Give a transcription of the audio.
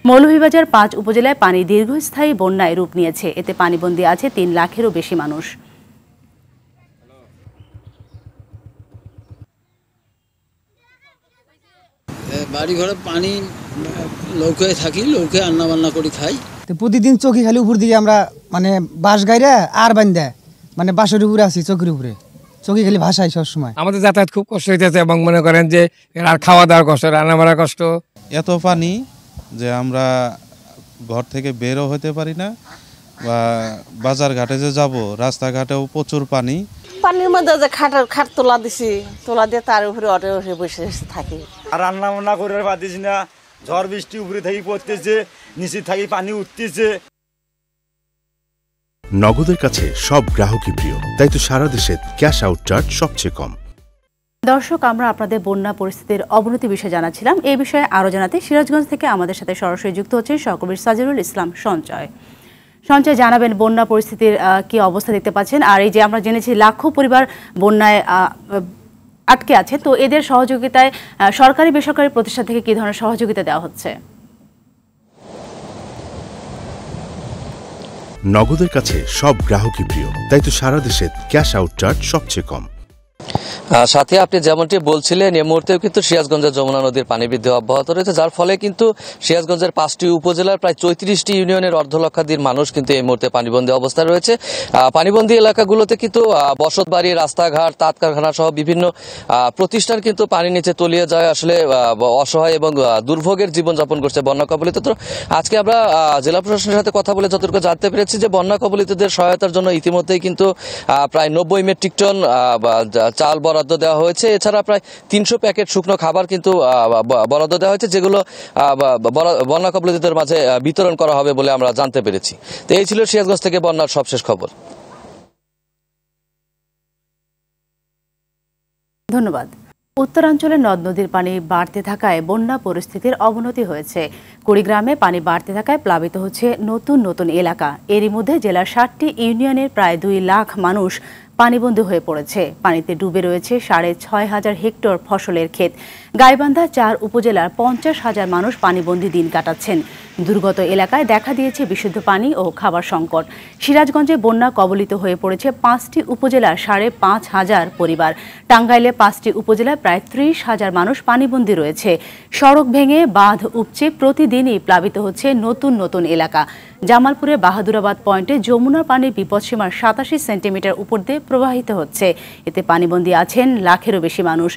মৌলভীবাজার ৫ উপজেলায় পানি দীর্ঘস্থায়ী বন্যায় রূপ নিয়েছে। এতে পানিবন্দী আছে ৩ লাখেরও বেশি মানুষ। বাড়ি ঘরে পানি লৌকায় থাকি, লৌকে রান্না বান্না করে খাই। প্রতিদিন চকি খালি উপর দিকে আমরা মানে বাঁশ গাইরা আর বান্ধা মানে বাঁশের উপরে আছি, চকির উপরে চকি খালি ভাসাই সবসময়। আমাদের যাতায়াত খুব কষ্ট হইতেছে এবং মনে করেন যে আর খাওয়া দাওয়ার কষ্ট, রান্না বান্নার কষ্ট। এত পানি যে আমরা ঘর থেকে বেরও হতে পারি না, বা বাজার ঘাটে যে যাব রাস্তাঘাটেও প্রচুর পানি। পানির মধ্যে যে খাট তোলা দিছি, তোলা দিয়ে তার উপরে অটো বসে থাকি। আর রান্না বান্না করে পারতেছি না, ঝড় বৃষ্টি উপরে থেকে পড়তেছে, নিচে থাকি পানি উঠতেছে। নগদের কাছে সব গ্রাহকই প্রিয়, তাই তো সারা দেশে ক্যাশ আউট চার্জ সবচেয়ে কম। দর্শক, আমরা আপনাদের বন্যা পরিস্থিতির অবনতি বিষয়ে জানাচ্ছিলাম। এই বিষয়ে আরও জানাতে সিরাজগঞ্জ থেকে আমাদের সাথে সরাসরি যুক্ত হচ্ছেন সহকর্মী সাজিরুল ইসলাম সঞ্চয়। সঞ্চয়, জানাবেন বন্যা পরিস্থিতির কি অবস্থা দেখতে পাচ্ছেন, আর এই যে আমরা জেনেছি লাখো পরিবার বন্যায় আটকে আছে, তো এদের সহযোগিতায় সরকারি বেসরকারি প্রতিষ্ঠান থেকে কি ধরনের সহযোগিতা দেওয়া হচ্ছে? নগদের কাছে সব গ্রাহকই প্রিয়, তাই তো সারা দেশে ক্যাশ আউট চার্জ সবচেয়ে কম। সাথে আপনি যেমনটি বলছিলেন, এই মুহূর্তেও কিন্তু সিরাজগঞ্জের যমুনা নদীর পানি বৃদ্ধি অব্যাহত রয়েছে, যার ফলে কিন্তু সিরাজগঞ্জের ৫টি উপজেলার প্রায় ৩৪টি ইউনিয়নের অর্ধলক্ষাধিক মানুষ কিন্তু এই মুহূর্তে পানিবন্দী অবস্থায় রয়েছে। পানিবন্দী এলাকাগুলোতে কিন্তু বসত বাড়ি, রাস্তাঘাট, তাঁত কারখানা সহ বিভিন্ন প্রতিষ্ঠান কিন্তু পানির নিচে তলিয়ে যায়, আসলে অসহায় এবং দুর্ভোগের জীবনযাপন করছে বন্যা কবলিত। তো আজকে আমরা জেলা প্রশাসনের সাথে কথা বলে যতটুকু জানতে পেরেছি যে বন্যা কবলিতদের সহায়তার জন্য ইতিমধ্যেই কিন্তু প্রায় ৯০ মেট্রিক টন চাল বরাদ্দ দেওয়া হয়েছে। এছাড়া প্রায় ৩০০ প্যাকেট শুকনো খাবার কিন্তু বরাদ্দ দেওয়া হয়েছে, যেগুলো বন্যা কবলিতদের মাঝে বিতরণ করা হবে বলে আমরা জানতে পেরেছি। তো এই ছিল সিরাজগঞ্জ থেকে বন্যার সবশেষ খবর। ধন্যবাদ। উত্তরাঞ্চলে নদ নদীর পানি বাড়তে থাকায় বন্যা পরিস্থিতির অবনতি হয়েছে। কুড়িগ্রামে পানি বাড়তে থাকায় প্লাবিত হচ্ছে নতুন নতুন এলাকা। এরই মধ্যে জেলার ৭টি ইউনিয়নের প্রায় ২ লাখ মানুষ পানিবন্দী হয়ে পড়েছে। পানিতে ডুবে রয়েছে ৬,৫০০ হেক্টর ফসলের ক্ষেত। গাইবান্ধা ৪ উপজেলার ৫০,০০০ মানুষ পানিবন্দী দিন কাটাচ্ছেন। দুর্গত এলাকায় দেখা দিয়েছে বিশুদ্ধ পানি ও খাবার সংকট। সিরাজগঞ্জে বন্যা কবলিত হয়ে পড়েছে ৫টি উপজেলার ৫,৫০০ পরিবার। টাঙ্গাইলে ৫টি উপজেলায় প্রায় ৩০,০০০ মানুষ পানিবন্দী রয়েছে। সড়ক ভেঙে বাঁধ উপচে প্রতিদিনই প্লাবিত হচ্ছে নতুন নতুন এলাকা। জামালপুরে বাহাদুরাবাদ পয়েন্টে যমুনার পানি বিপদসীমার ৮৭ সেন্টিমিটার উপর দিয়ে প্রবাহিত হচ্ছে। এতে পানিবন্দী আছেন লাখেরও বেশি মানুষ।